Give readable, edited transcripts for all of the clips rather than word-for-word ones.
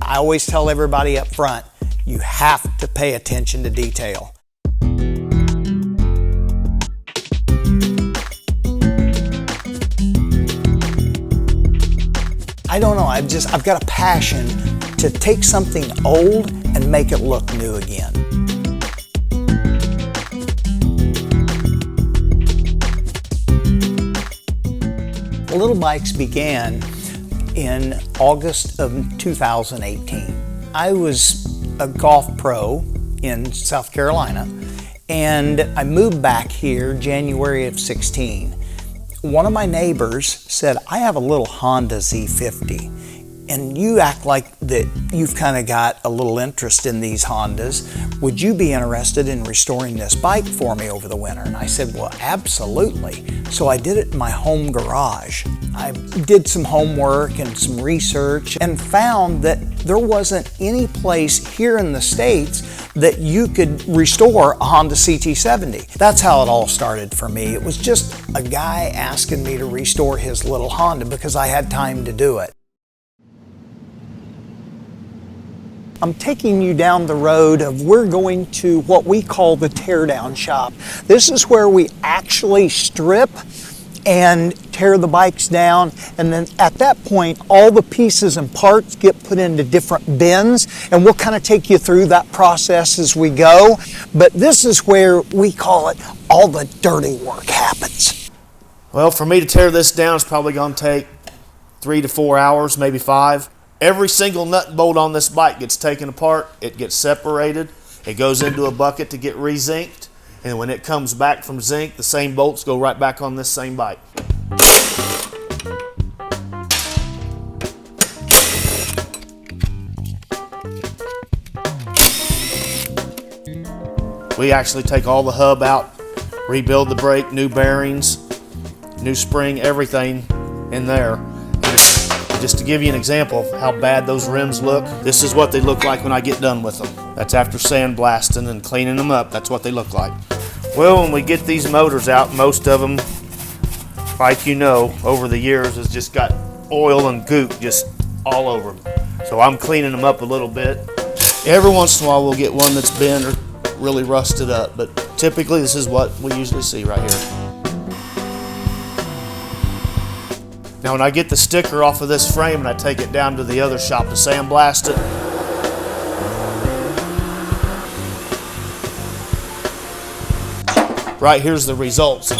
I always tell everybody up front, you have to pay attention to detail. I don't know, I've got a passion to take something old and make it look new again. Lil Bikes began in August of 2018. I was a golf pro in South Carolina, and I moved back here January of 16. One of my neighbors said, I have a little Honda Z50, and you act like that you've kind of got a little interest in these Hondas. Would you be interested in restoring this bike for me over the winter? And I said, well, absolutely. So I did it in my home garage. I did some homework and some research and found that there wasn't any place here in the States that you could restore a Honda CT70. That's how it all started for me. It was just a guy asking me to restore his little Honda because I had time to do it. I'm taking you down the road of we're going to what we call the teardown shop. This is where we actually strip and tear the bikes down, and then at that point all the pieces and parts get put into different bins, and we'll kind of take you through that process as we go. But this is where we call it all the dirty work happens. Well, for me to tear this down, it's probably going to take 3 to 4 hours, maybe 5. Every single nut and bolt on this bike gets taken apart, it gets separated, it goes into a bucket to get re-zinced, and when it comes back from zinc, the same bolts go right back on this same bike. We actually take all the hub out, rebuild the brake, new bearings, new spring, everything in there. Just to give you an example of how bad those rims look, this is what they look like when I get done with them. That's after sandblasting and cleaning them up, that's what they look like. Well, when we get these motors out, most of them, like you know, over the years has just got oil and goop just all over them. So I'm cleaning them up a little bit. Every once in a while we'll get one that's bent or really rusted up, but typically this is what we usually see right here. Now when I get the sticker off of this frame and I take it down to the other shop to sandblast it, right here's the results.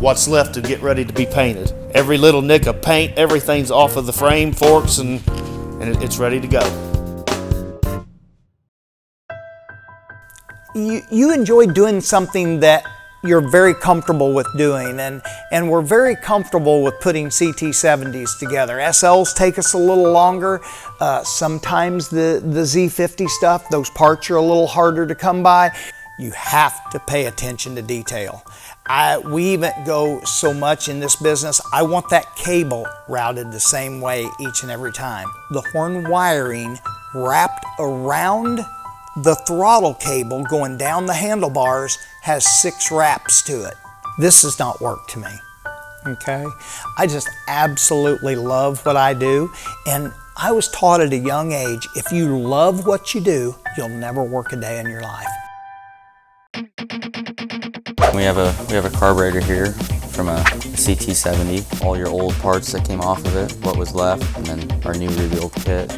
What's left to get ready to be painted. Every little nick of paint, everything's off of the frame, forks, and it's ready to go. You enjoy doing something that you're very comfortable with doing, and we're very comfortable with putting CT70s together. SLs take us a little longer. Sometimes the Z50 stuff, those parts are a little harder to come by. You have to pay attention to detail. We even go so much in this business, I want that cable routed the same way each and every time. The horn wiring wrapped around the throttle cable going down the handlebars has 6 wraps to it. This does not work to me, okay? I just absolutely love what I do, and I was taught at a young age, if you love what you do, you'll never work a day in your life. We have a carburetor here from a CT70, all your old parts that came off of it, what was left, and then our new rebuild kit.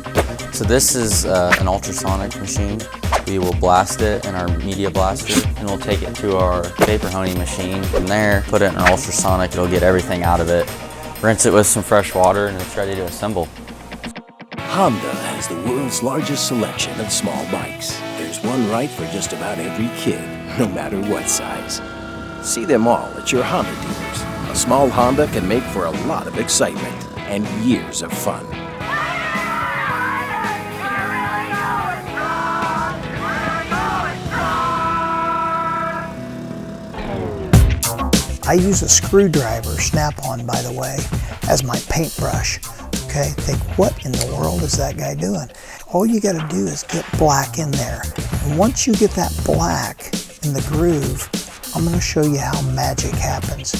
So this is an ultrasonic machine. We will blast it in our media blaster, and we'll take it to our vapor honing machine. From there, put it in our ultrasonic, it'll get everything out of it. Rinse it with some fresh water, and it's ready to assemble. Honda has the world's largest selection of small bikes. There's one right for just about every kid, no matter what size. See them all at your Honda dealers. A small Honda can make for a lot of excitement and years of fun. I use a screwdriver, snap-on by the way, as my paintbrush. Okay, think what in the world is that guy doing? All you gotta do is get black in there. And once you get that black in the groove, I'm gonna show you how magic happens.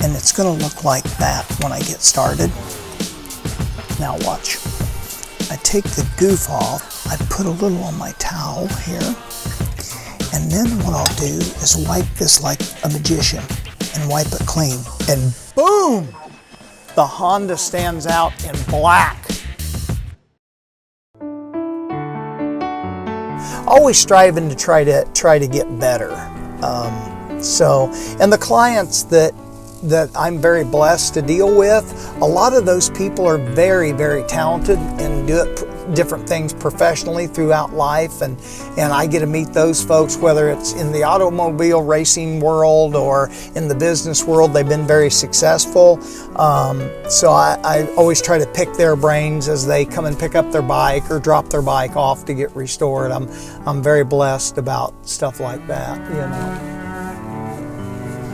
And it's gonna look like that when I get started. Now watch. I take the goof off, I put a little on my towel here, and then what I'll do is wipe this like a magician and wipe it clean. And boom! The Honda stands out in black. Always striving to try to get better. And the clients that I'm very blessed to deal with, a lot of those people are very, very talented and do different things professionally throughout life, and I get to meet those folks, whether it's in the automobile racing world or in the business world. They've been very successful. So I always try to pick their brains as they come and pick up their bike or drop their bike off to get restored. I'm very blessed about stuff like that, you know.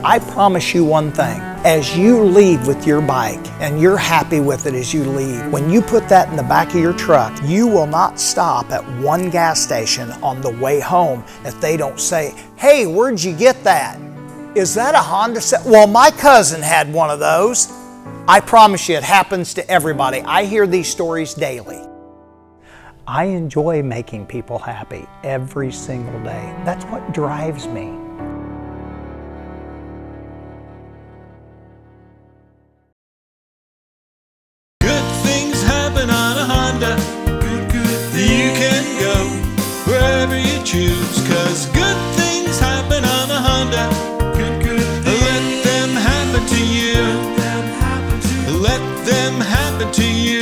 I promise you one thing, as you leave with your bike and you're happy with it as you leave, when you put that in the back of your truck, you will not stop at one gas station on the way home if they don't say, "Hey, where'd you get that? Is that a Honda set? Well, my cousin had one of those." I promise you, it happens to everybody. I hear these stories daily. I enjoy making people happy every single day. That's what drives me. You can go wherever you choose, 'cause good things happen on a Honda. Let them happen to you. Let them happen to you.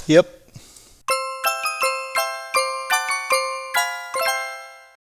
Yep.